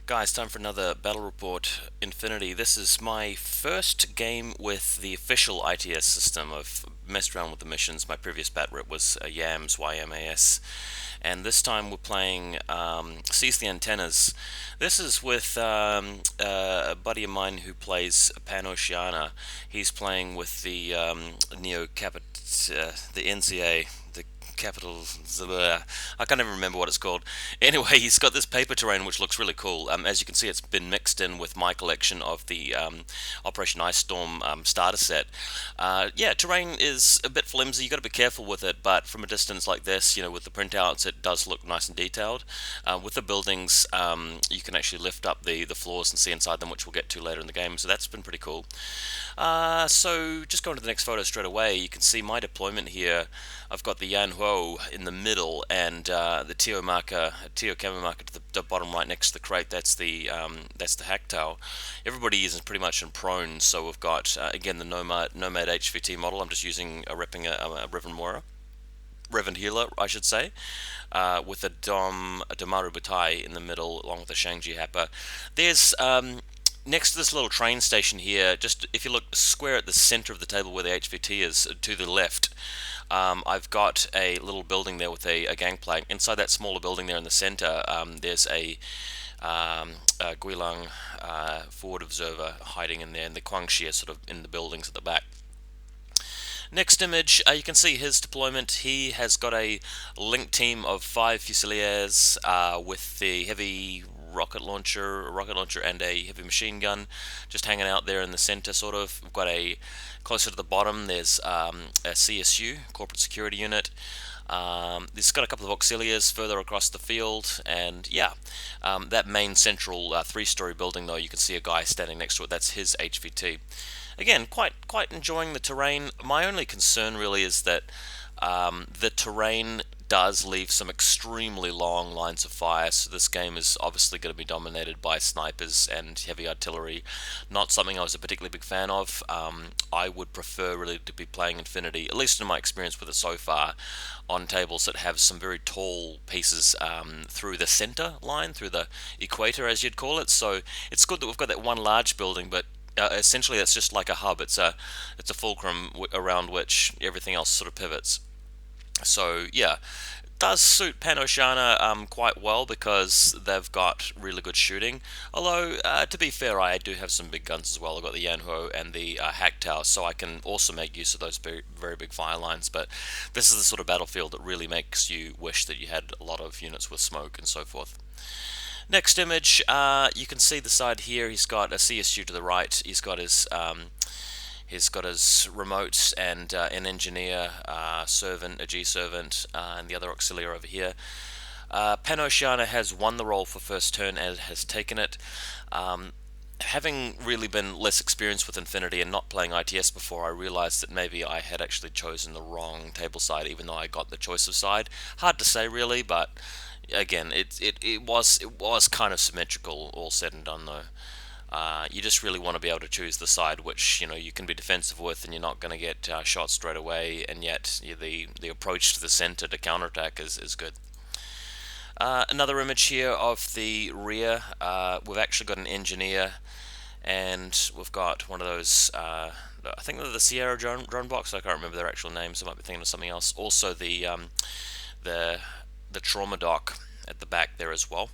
Guys, time for another battle report. Infinity. This is my first game with the official ITS system. I've messed around with the missions. My previous bat rep was YAMS, YMAS, and this time we're playing Seize the Antennas. This is with a buddy of mine who plays PanOceania. He's playing with the Neo Capit, the NCA, the capital. I can't even remember what it's called. Anyway, he's got this paper terrain which looks really cool. As you can see, it's been mixed in with my collection of the Operation Ice Storm starter set. Yeah, terrain is a bit flimsy. You got to be careful with it, but from a distance like this, with the printouts, it does look nice and detailed. With the buildings, you can actually lift up the floors and see inside them, which we'll get to later in the game. So that's been pretty cool. So just going to the next photo straight away, you can see my deployment here. I've got the Yan Huo in the middle, and the Tio camera marker to the bottom right next to the crate. That's the Hacktail. Everybody is pretty much in prone, so we've got again the Nomad HVT model. I'm just using repping a Reverend Healer, I should say, with a Domaru Butai in the middle, along with a Shangji Happer. There's next to this little train station here, just if you look square at the center of the table where the HVT is, to the left, I've got a little building there with a gangplank. Inside that smaller building there in the center, there's a Guilang forward observer hiding in there, and the Guangxi is sort of in the buildings at the back. Next image, you can see his deployment. He has got a linked team of 5 Fusiliers with the heavy rocket launcher and a heavy machine gun just hanging out there in the center, sort of. We've got closer to the bottom, there's a CSU, Corporate Security Unit. This has got a couple of auxiliaries further across the field, and yeah, that main central 3-story building, though, you can see a guy standing next to it. That's his HVT. Again, quite enjoying the terrain. My only concern really is that the terrain does leave some extremely long lines of fire, so this game is obviously going to be dominated by snipers and heavy artillery. Not something I was a particularly big fan of. I would prefer really to be playing Infinity, at least in my experience with it so far, on tables that have some very tall pieces through the center line, through the equator as you'd call it. So it's good that we've got that one large building, but essentially it's just like a hub. It's a fulcrum around which everything else sort of pivots. So yeah, it does suit PanOceania quite well because they've got really good shooting. Although, to be fair, I do have some big guns as well. I've got the Yanhuo and the Hacktail, so I can also make use of those very, very big fire lines. But this is the sort of battlefield that really makes you wish that you had a lot of units with smoke and so forth. Next image, you can see the side here. He's got a CSU to the right. He's got his remotes and an engineer servant, a G servant, and the other auxiliary over here. PanOceania has won the role for first turn and has taken it. Having really been less experienced with Infinity and not playing ITS before, I realized that maybe I had actually chosen the wrong table side, even though I got the choice of side. Hard to say really, but again, it was kind of symmetrical, all said and done, though. You just really want to be able to choose the side which you can be defensive with, and you're not going to get shot straight away, and yet the approach to the center to counterattack is good. Another image here of the rear. We've actually got an engineer, and we've got one of those. I think they're the Sierra drone box. I can't remember their actual names. I might be thinking of something else. Also the trauma dock at the back there as well.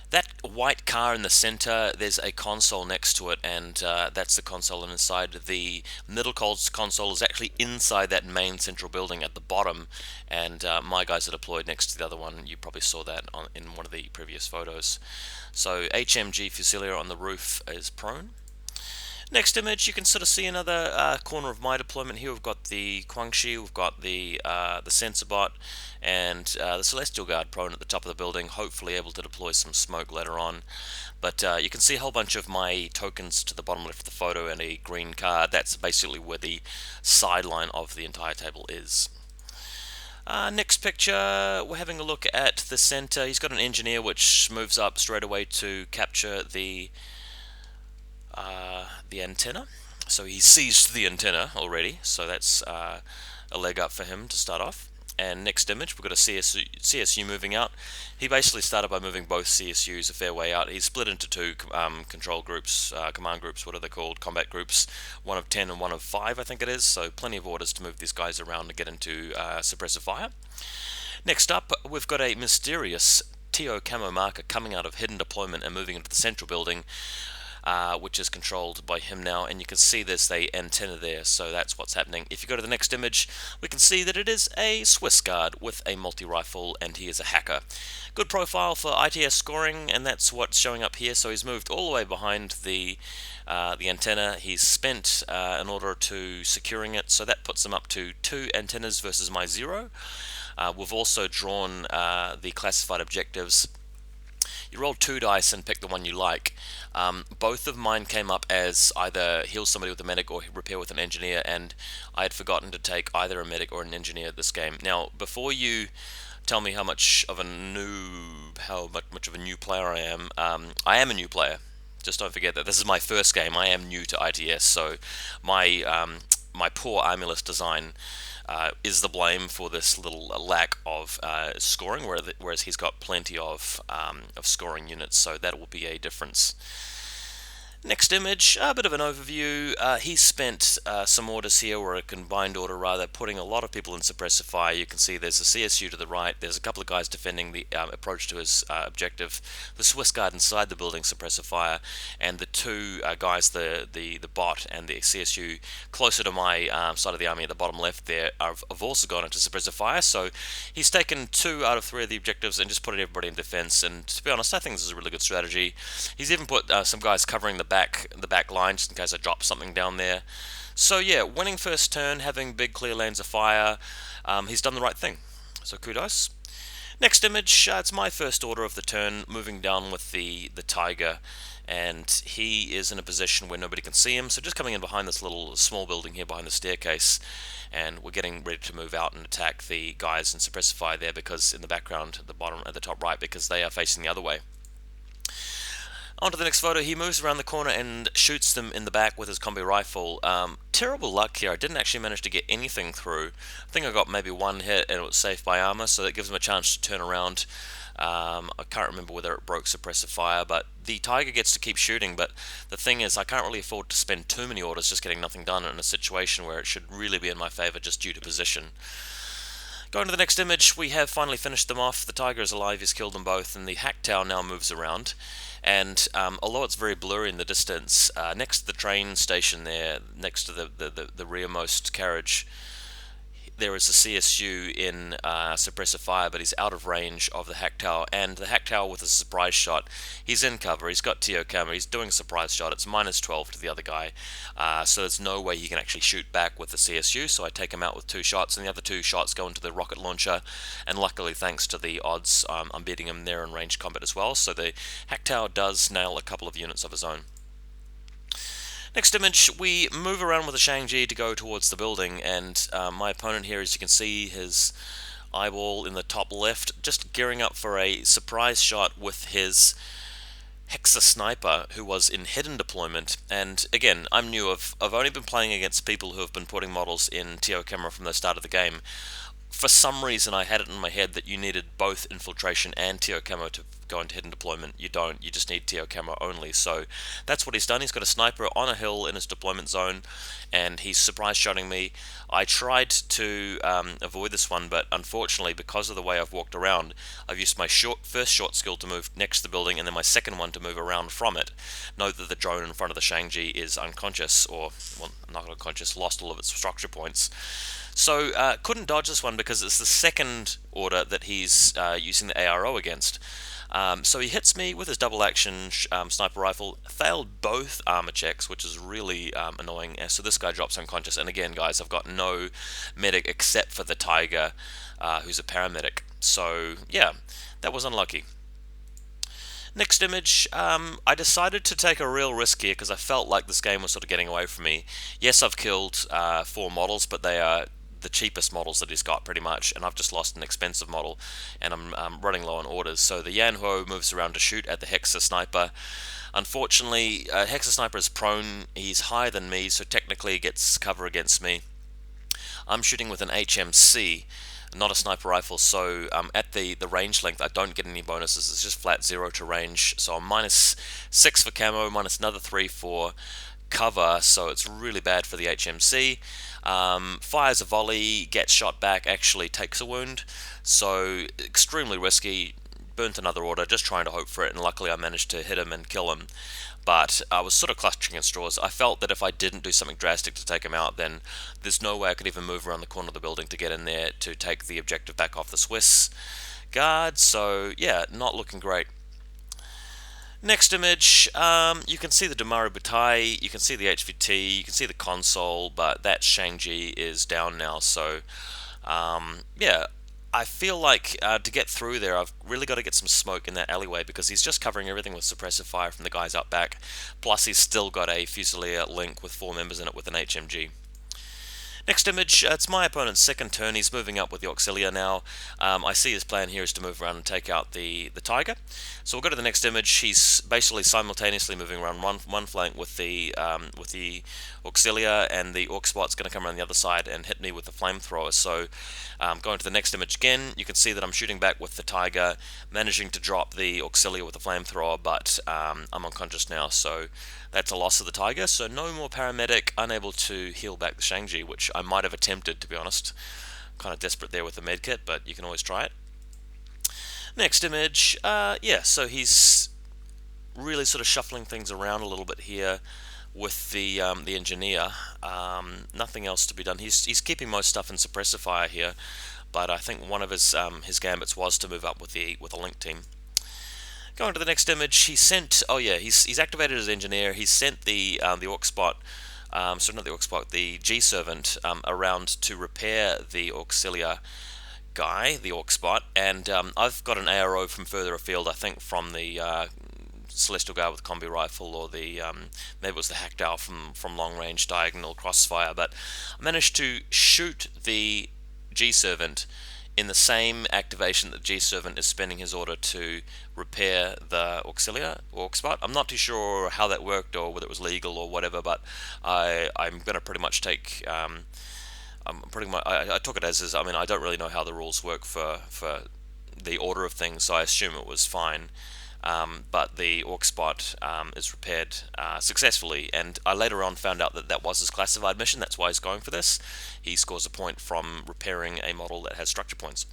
That white car in the center, there's a console next to it, and that's the console, and inside the middle console is actually inside that main central building at the bottom, and my guys are deployed next to the other one. You probably saw that in one of the previous photos. So HMG Fusilier on the roof is prone. Next image, you can sort of see another corner of my deployment here. We've got the Guangxi, we've got the sensor bot, and the Celestial Guard prone at the top of the building, hopefully able to deploy some smoke later on. But you can see a whole bunch of my tokens to the bottom left of the photo and a green card. That's basically where the sideline of the entire table is. Next picture, we're having a look at the center. He's got an engineer which moves up straight away to capture the antenna. So he seized the antenna already, so that's a leg up for him to start off. And next image, we've got a CSU moving out. He basically started by moving both CSUs a fair way out. He's split into two control groups, command groups, what are they called? Combat groups, one of 10 and one of 5, I think it is. So plenty of orders to move these guys around to get into suppressive fire. Next up, we've got a mysterious TO camo marker coming out of hidden deployment and moving into the central building, which is controlled by him now, and you can see there's a antenna there, so that's what's happening. If you go to the next image, we can see that it is a Swiss guard with a multi-rifle, and he is a hacker. Good profile for ITS scoring, and that's what's showing up here. So he's moved all the way behind the antenna. He's spent in order to securing it, so that puts him up to 2 antennas versus my 0. We've also drawn the classified objectives. You roll 2 dice and pick the one you like. Both of mine came up as either heal somebody with a medic or repair with an engineer, and I had forgotten to take either a medic or an engineer this game. Now, before you tell me how much of a new player I am a new player. Just don't forget that this is my first game. I am new to ITS, so my poor army list design is the blame for this little lack of scoring, whereas he's got plenty of scoring units, so that will be a difference. Next image, a bit of an overview. He spent some orders here, or a combined order rather, putting a lot of people in suppressive fire. You can see there's a CSU to the right, there's a couple of guys defending the approach to his objective, the Swiss guard inside the building suppressive fire, and the two guys, the bot and the CSU closer to my side of the army at the bottom left there, have also gone into suppressive fire. So he's taken 2 out of 3 of the objectives and just put everybody in defense, and to be honest, I think this is a really good strategy. He's even put some guys covering the back line just in case I drop something down there. So yeah, winning first turn, having big clear lanes of fire, he's done the right thing. So kudos. Next image, it's my first order of the turn, moving down with the Tiger, and he is in a position where nobody can see him, so just coming in behind this little small building here behind the staircase, and we're getting ready to move out and attack the guys and suppressive fire there, because in the background at the top right, because they are facing the other way. On to the next photo, he moves around the corner and shoots them in the back with his combi rifle. Terrible luck here, I didn't actually manage to get anything through. I think I got maybe 1 hit and it was safe by armor, so that gives him a chance to turn around. I can't remember whether it broke suppressive fire, but the Tiger gets to keep shooting, but the thing is, I can't really afford to spend too many orders just getting nothing done in a situation where it should really be in my favor just due to position. Going to the next image, we have finally finished them off. The Tiger is alive, he's killed them both, and the hack tower now moves around. And although it's very blurry in the distance, next to the train station there, next to the rearmost carriage, there is a CSU in suppressive fire, but he's out of range of the hack tower, and the hack tower with a surprise shot, he's in cover, he's got TO camera, he's doing a surprise shot, it's -12 to the other guy, so there's no way he can actually shoot back with the CSU, so I take him out with 2 shots, and the other 2 shots go into the rocket launcher, and luckily, thanks to the odds, I'm beating him there in ranged combat as well, so the hack tower does nail a couple of units of his own. Next image, we move around with the Shang-Chi to go towards the building, and my opponent here, as you can see, his eyeball in the top left, just gearing up for a surprise shot with his Hexa sniper, who was in hidden deployment. And again, I'm new, I've only been playing against people who have been putting models in TO camera from the start of the game. For some reason, I had it in my head that you needed both infiltration and TO camo to go into hidden deployment. You don't, you just need TO camo only. So that's what he's done. He's got a sniper on a hill in his deployment zone, and he's surprise shotting me. I tried to avoid this one, but unfortunately, because of the way I've walked around, I've used my first short skill to move next to the building, and then my second one to move around from it. Note that the drone in front of the Shang-Chi is unconscious, or, well, not unconscious, lost all of its structure points. So couldn't dodge this one because it's the second order that he's using the ARO against. So he hits me with his double action sniper rifle, failed both armor checks, which is really annoying. So this guy drops unconscious, and again, guys, I've got no medic except for the Tiger, who's a paramedic. So yeah, that was unlucky. Next image, I decided to take a real risk here because I felt like this game was sort of getting away from me. Yes, I've killed 4 models, but they are the cheapest models that he's got pretty much, and I've just lost an expensive model, and I'm running low on orders. So the Yan Ho moves around to shoot at the Hexa sniper. Unfortunately, Hexa sniper is prone, he's higher than me, so technically he gets cover against me. I'm shooting with an HMC, not a sniper rifle, so at the range length I don't get any bonuses. It's just flat 0 to range, so I'm -6 for camo, minus another 3 for cover, so it's really bad for the HMC. Fires a volley, gets shot back, actually takes a wound, so extremely risky. Burnt another order, just trying to hope for it, and luckily I managed to hit him and kill him. But I was sort of clutching at straws. I felt that if I didn't do something drastic to take him out, then there's no way I could even move around the corner of the building to get in there to take the objective back off the Swiss guard. So yeah, not looking great. Next image, you can see the Damaru Butai, you can see the HVT, you can see the console, but that Shang-Chi is down now, so yeah, I feel like to get through there, I've really got to get some smoke in that alleyway because he's just covering everything with suppressive fire from the guys up back. Plus, he's still got a Fusilier link with 4 members in it with an HMG. Next image, it's my opponent's second turn. He's moving up with the Auxilia now. I see his plan here is to move around and take out the Tiger. So we'll go to the next image. He's basically simultaneously moving around one flank with the Auxilia, and the Orc Spot's going to come around the other side and hit me with the flamethrower. So going to the next image again, you can see that I'm shooting back with the Tiger, managing to drop the Auxilia with the flamethrower, but I'm unconscious now, so that's a loss of the Tiger. So no more paramedic, unable to heal back the Shang-Chi, which I might have attempted, to be honest. Kind of desperate there with the medkit, but you can always try it. Next image, yeah, so he's really sort of shuffling things around a little bit here with the engineer. Nothing else to be done. He's keeping most stuff in suppressor fire here, but I think one of his gambits was to move up with a link team. Going to the next image, he sent. Oh yeah, he's activated his engineer. He sent the Orc Spot. So not the Orc Spot, the G Servant around to repair the Auxilia guy, the Orc Spot, and I've got an ARO from further afield. I think from the Celestial Guard with combi rifle, or the maybe it was the Hackdow from long range diagonal crossfire. But I managed to shoot the G Servant in the same activation that G Servant is spending his order to repair the Auxilia Orc Spot. I'm not too sure how that worked or whether it was legal or whatever, but I'm going to pretty much take. I took it as is. I mean, I don't really know how the rules work for the order of things, so I assume it was fine. But the Orc Spot is repaired successfully, and I later on found out that that was his classified mission. That's why he's going for this. He scores a point from repairing a model that has structure points.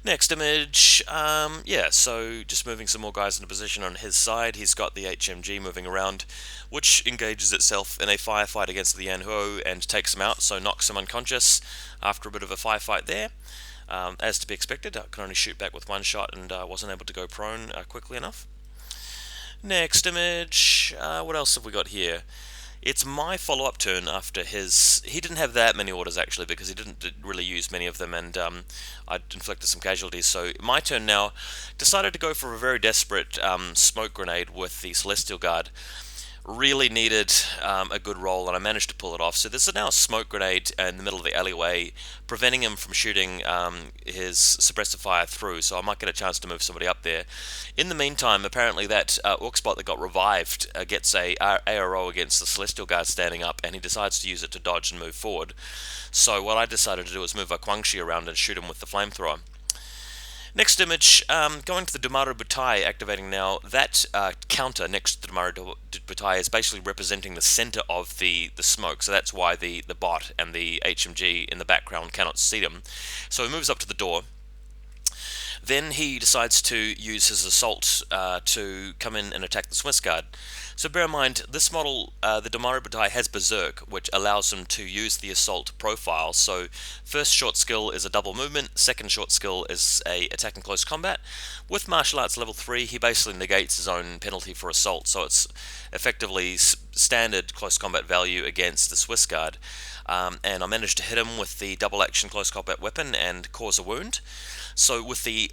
Next image, yeah, so just moving some more guys into position on his side. He's got the HMG moving around, which engages itself in a firefight against the Yanhuo and takes him out, so knocks him unconscious after a bit of a firefight there. As to be expected, I can only shoot back with one shot and wasn't able to go prone quickly enough. Next image, what else have we got here? It's my follow-up turn after his. He didn't have that many orders actually because he didn't really use many of them, and I'd inflicted some casualties. So my turn now. Decided to go for a very desperate smoke grenade with the Celestial Guard. Really needed a good roll, and I managed to pull it off. So this is now a smoke grenade in the middle of the alleyway, preventing him from shooting his suppressive fire through, so I might get a chance to move somebody up there. In the meantime, apparently that Orc Spot that got revived gets a ARO against the Celestial Guard standing up, and he decides to use it to dodge and move forward. So what I decided to do was move a Guangxi around and shoot him with the flamethrower. Next image, going to the Damaru Butai, activating now. That counter next to the Damaru Butai is basically representing the center of the smoke, so that's why the bot and the HMG in the background cannot see them. So he moves up to the door. Then he decides to use his assault to come in and attack the Swiss Guard. So bear in mind, this model, the Damaru Butai, has Berserk, which allows him to use the assault profile. So first short skill is a double movement, second short skill is a attack in close combat. With martial arts level 3, he basically negates his own penalty for assault, so it's effectively standard close combat value against the Swiss Guard. And I managed to hit him with the double action close combat weapon and cause a wound. So with the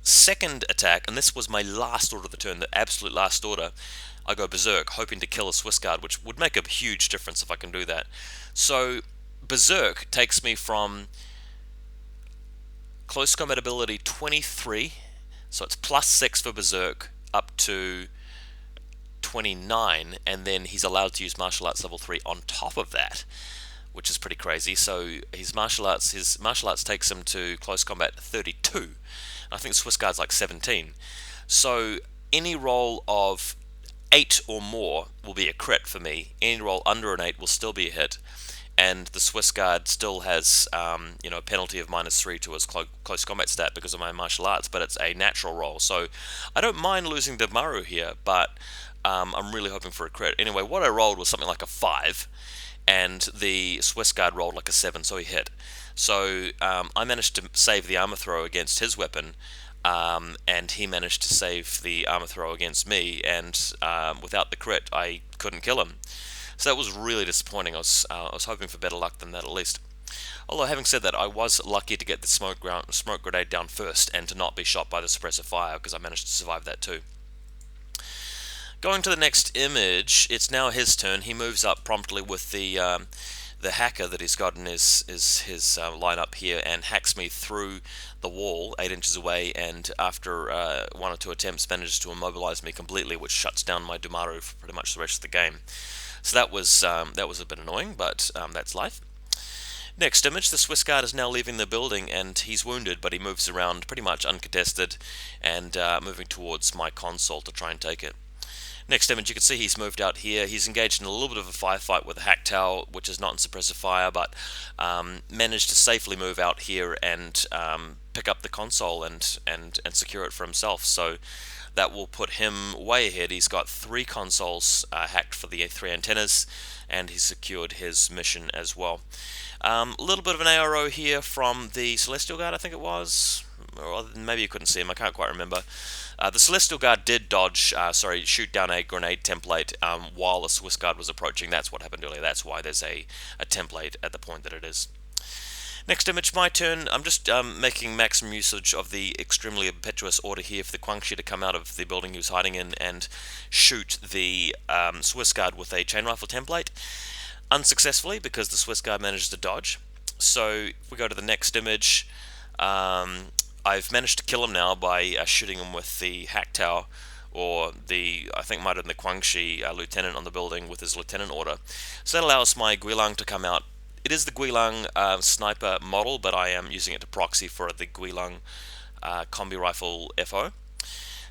second attack, and this was my last order of the turn, the absolute last order, I go Berserk, hoping to kill a Swiss Guard, which would make a huge difference if I can do that. So Berserk takes me from close combat ability 23, so it's +6 for Berserk, up to 29, and then he's allowed to use martial arts level 3 on top of that, which is pretty crazy. So his martial arts takes him to close combat 32. I think Swiss Guard's like 17. So any roll of 8 or more will be a crit for me. Any roll under an 8 will still be a hit. And the Swiss Guard still has, a penalty of -3 to his close combat stat because of my martial arts, but it's a natural roll. So I don't mind losing the Maru here, but I'm really hoping for a crit. Anyway, what I rolled was something like a 5, and the Swiss Guard rolled like a 7, so he hit. So I managed to save the armor throw against his weapon, and he managed to save the armor throw against me, and without the crit, I couldn't kill him. So that was really disappointing. I was hoping for better luck than that at least. Although having said that, I was lucky to get the smoke grenade down first and to not be shot by the suppressive fire, because I managed to survive that too. Going to the next image, it's now his turn. He moves up promptly with the hacker that he's got in his lineup here, and hacks me through the wall 8 inches away, and after 1 or 2 attempts manages to immobilize me completely, which shuts down my Dumaru for pretty much the rest of the game. So that was a bit annoying, but that's life. Next image, the Swiss Guard is now leaving the building, and he's wounded, but he moves around pretty much uncontested, and moving towards my console to try and take it. Next image, you can see he's moved out here. He's engaged in a little bit of a firefight with a hack tower, which is not in suppressive fire, but managed to safely move out here and pick up the console and secure it for himself. So that will put him way ahead. He's got 3 consoles hacked for the 3 antennas, and he's secured his mission as well. A little bit of an ARO here from the Celestial Guard, I think it was. Or maybe you couldn't see him, I can't quite remember. The Celestial Guard did shoot down a grenade template while the Swiss Guard was approaching. That's what happened earlier. That's why there's a template at the point that it is. Next image, my turn. I'm just making maximum usage of the extremely impetuous order here for the Guangxi to come out of the building he was hiding in and shoot the Swiss Guard with a chain rifle template. Unsuccessfully, because the Swiss Guard managed to dodge. So if we go to the next image, I've managed to kill him now by shooting him with the hack tower, or I think might have been the Guangxi lieutenant on the building with his lieutenant order. So that allows my Guilang to come out. It is the Guilang sniper model, but I am using it to proxy for the Guilang combi rifle FO.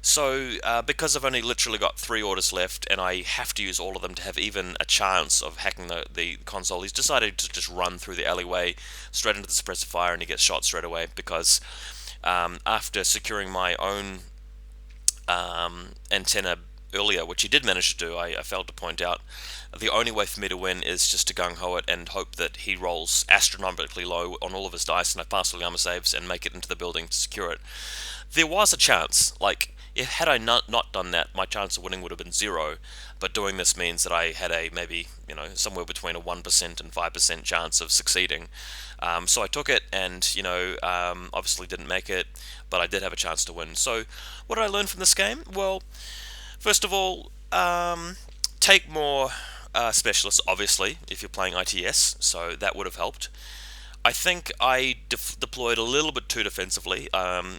So because I've only literally got 3 orders left, and I have to use all of them to have even a chance of hacking the console, he's decided to just run through the alleyway straight into the suppressive fire, and he gets shot straight away because after securing my own antenna earlier, which he did manage to do, I failed to point out, the only way for me to win is just to gung-ho it and hope that he rolls astronomically low on all of his dice and I pass all the armor saves and make it into the building to secure it. There was a chance, had I not done that, my chance of winning would have been 0, but doing this means that I had a maybe, somewhere between a 1% and 5% chance of succeeding. So I took it and, obviously didn't make it, but I did have a chance to win. So what did I learn from this game? Well, first of all, take more specialists, obviously, if you're playing ITS, so that would have helped. I think I deployed a little bit too defensively.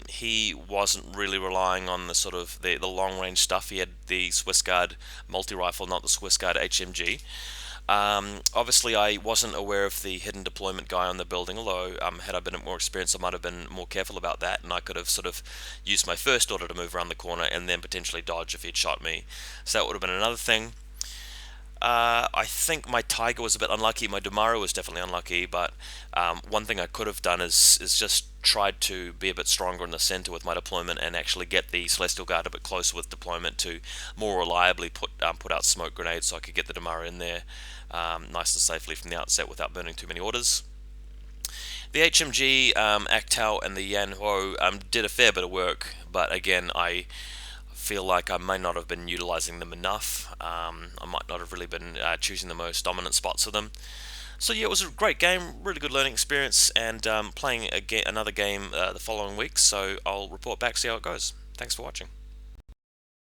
He wasn't really relying on the long-range stuff. He had the Swiss Guard multi-rifle, not the Swiss Guard HMG. Obviously, I wasn't aware of the hidden deployment guy on the building, although had I been more experienced, I might have been more careful about that, and I could have used my first order to move around the corner and then potentially dodge if he'd shot me. So that would have been another thing. I think my Tiger was a bit unlucky. My Dumaru was definitely unlucky, but one thing I could have done is just tried to be a bit stronger in the center with my deployment and actually get the Celestial Guard a bit closer with deployment to more reliably put out smoke grenades so I could get the Dumaru in there nice and safely from the outset without burning too many orders. The HMG, Actao, and the Yanhuo did a fair bit of work, but again, I feel like I may not have been utilizing them enough. I might not have really been choosing the most dominant spots for them. So yeah, it was a great game, really good learning experience, and playing another game the following week, so I'll report back, see how it goes. Thanks for watching.